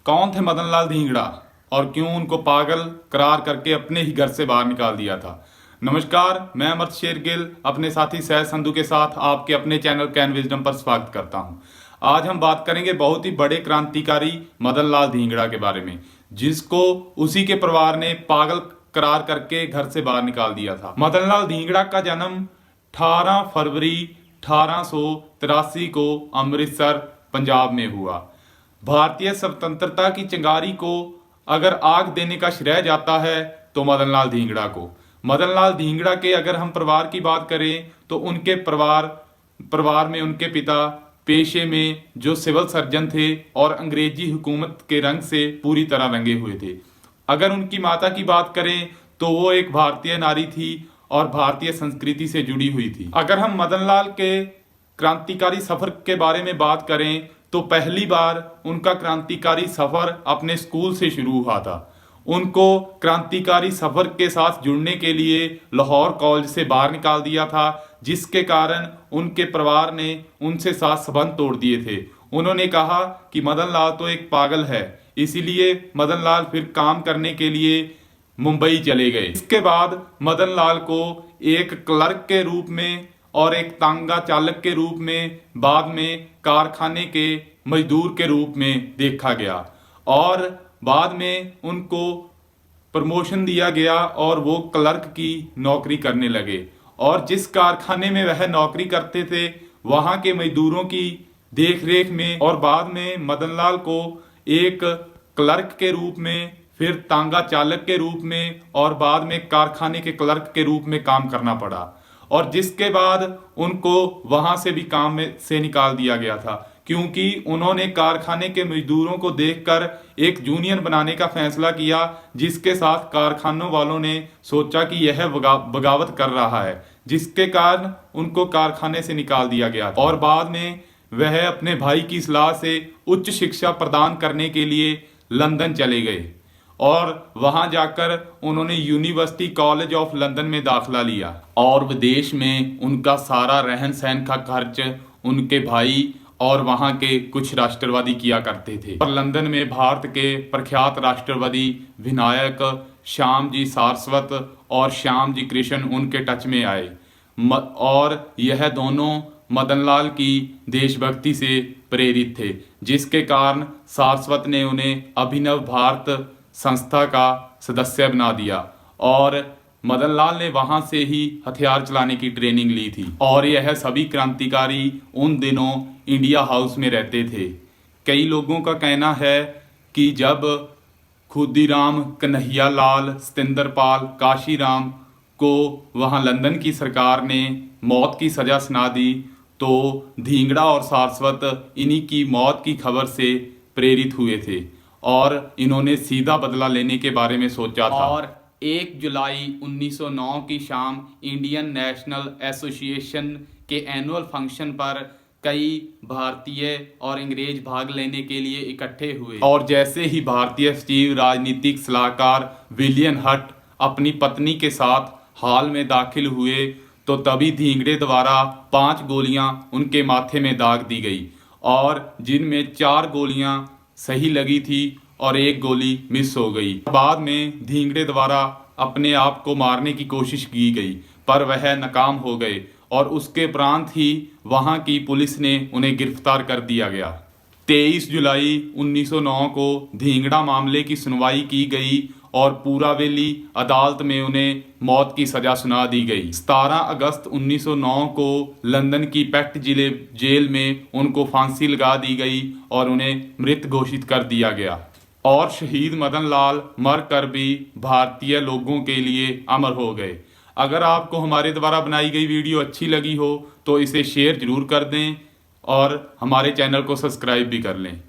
कौन थे मदन लाल धिंगड़ा और क्यों उनको पागल करार करके अपने ही घर से बाहर निकाल दिया था। नमस्कार, मैं अमर शेरगिल अपने साथी सैयद संधू के साथ आपके अपने चैनल कैन विजडम पर स्वागत करता हूं। आज हम बात करेंगे बहुत ही बड़े क्रांतिकारी मदन लाल धिंगड़ा के बारे में, जिसको उसी के परिवार ने पागल करार करके घर से बाहर निकाल दिया था। मदन लाल धिंगड़ा का जन्म 18 फरवरी 1883 को अमृतसर पंजाब में हुआ। भारतीय स्वतंत्रता की चिंगारी को अगर आग देने का श्रेय जाता है तो मदन लाल धिंगड़ा को। मदन लाल धिंगड़ा के अगर हम परिवार की बात करें तो उनके परिवार में उनके पिता पेशे में जो सिविल सर्जन थे और अंग्रेजी हुकूमत के रंग से पूरी तरह रंगे हुए थे। अगर उनकी माता की बात करें तो वो एक भारतीय नारी थी और भारतीय संस्कृति से जुड़ी हुई थी। अगर हम मदन लाल के क्रांतिकारी सफर के बारे में बात करें तो पहली बार उनका क्रांतिकारी सफर अपने स्कूल से शुरू हुआ था। उनको क्रांतिकारी सफर के साथ जुड़ने के लिए लाहौर कॉलेज से बाहर निकाल दिया था, जिसके कारण उनके परिवार ने उनसे साथ संबंध तोड़ दिए थे। उन्होंने कहा कि मदन लाल तो एक पागल है, इसीलिए मदन लाल फिर काम करने के लिए मुंबई चले गए। इसके बाद मदन लाल को एक क्लर्क के रूप में और एक तांगा चालक के रूप में, बाद में कारखाने के मजदूर के रूप में देखा गया और बाद में उनको प्रमोशन दिया गया और वो क्लर्क की नौकरी करने लगे। और जिस कारखाने में वह नौकरी करते थे वहां के मजदूरों की देखरेख में और बाद में मदन लाल को एक क्लर्क के रूप में, फिर तांगा चालक के रूप में और बाद में कारखाने के क्लर्क के रूप में काम करना पड़ा। और जिसके बाद उनको वहां से भी काम में से निकाल दिया गया था, क्योंकि उन्होंने कारखाने के मजदूरों को देखकर एक यूनियन बनाने का फैसला किया, जिसके साथ कारखानों वालों ने सोचा कि यह बगावत कर रहा है, जिसके कारण उनको कारखाने से निकाल दिया गया। और बाद में वह अपने भाई की सलाह से उच्च शिक्षा प्रदान करने के लिए लंदन चले गए और वहां जाकर उन्होंने यूनिवर्सिटी कॉलेज ऑफ लंदन में दाखिला लिया। और विदेश में उनका सारा रहन सहन का खर्च उनके भाई और वहां के कुछ राष्ट्रवादी किया करते थे। और लंदन में भारत के प्रख्यात राष्ट्रवादी विनायक श्याम जी सारस्वत और श्याम जी कृष्ण उनके टच में आए और यह दोनों मदन लाल की देशभक्ति से प्रेरित थे, जिसके कारण सारस्वत ने उन्हें अभिनव भारत संस्था का सदस्य बना दिया और मदन लाल ने वहां से ही हथियार चलाने की ट्रेनिंग ली थी। और यह सभी क्रांतिकारी उन दिनों इंडिया हाउस में रहते थे। कई लोगों का कहना है कि जब खुदीराम, कन्हैया लाल, सतेंद्र पाल, काशीराम को वहां लंदन की सरकार ने मौत की सजा सुना दी तो धिंगड़ा और सारस्वत इन्हीं की मौत की खबर से प्रेरित हुए थे और इन्होंने सीधा बदला लेने के बारे में सोचा था। और 1 जुलाई 1909 की शाम इंडियन नेशनल एसोसिएशन के एनुअल फंक्शन पर कई भारतीय और अंग्रेज भाग लेने के लिए इकट्ठे हुए और जैसे ही भारतीय सचिव राजनीतिक सलाहकार विलियम हट अपनी पत्नी के साथ हॉल में दाखिल हुए तो तभी धिंगड़े द्वारा 5 गोलियां उनके माथे में दाग दी गई और जिनमें 4 गोलियां सही लगी थी और 1 गोली मिस हो गई। बाद में धिंगड़े द्वारा अपने आप को मारने की कोशिश की गई पर वह नाकाम हो गए और उसके उपरांत ही वहां की पुलिस ने उन्हें गिरफ्तार कर दिया गया। 23 जुलाई 1909 को धिंगड़ा मामले की सुनवाई की गई और पूरावेली अदालत में उन्हें मौत की सजा सुना दी गई। 17 अगस्त 1909 को लंदन की पेट जेल में उनको फांसी लगा दी गई और उन्हें मृत घोषित कर दिया गया। और शहीद मदन लाल मर कर भी भारतीय लोगों के लिए अमर हो गए। अगर आपको हमारे द्वारा बनाई गई वीडियो अच्छी लगी हो तो इसे शेयर जरूर कर दें और हमारे चैनल को सब्सक्राइब भी कर लें।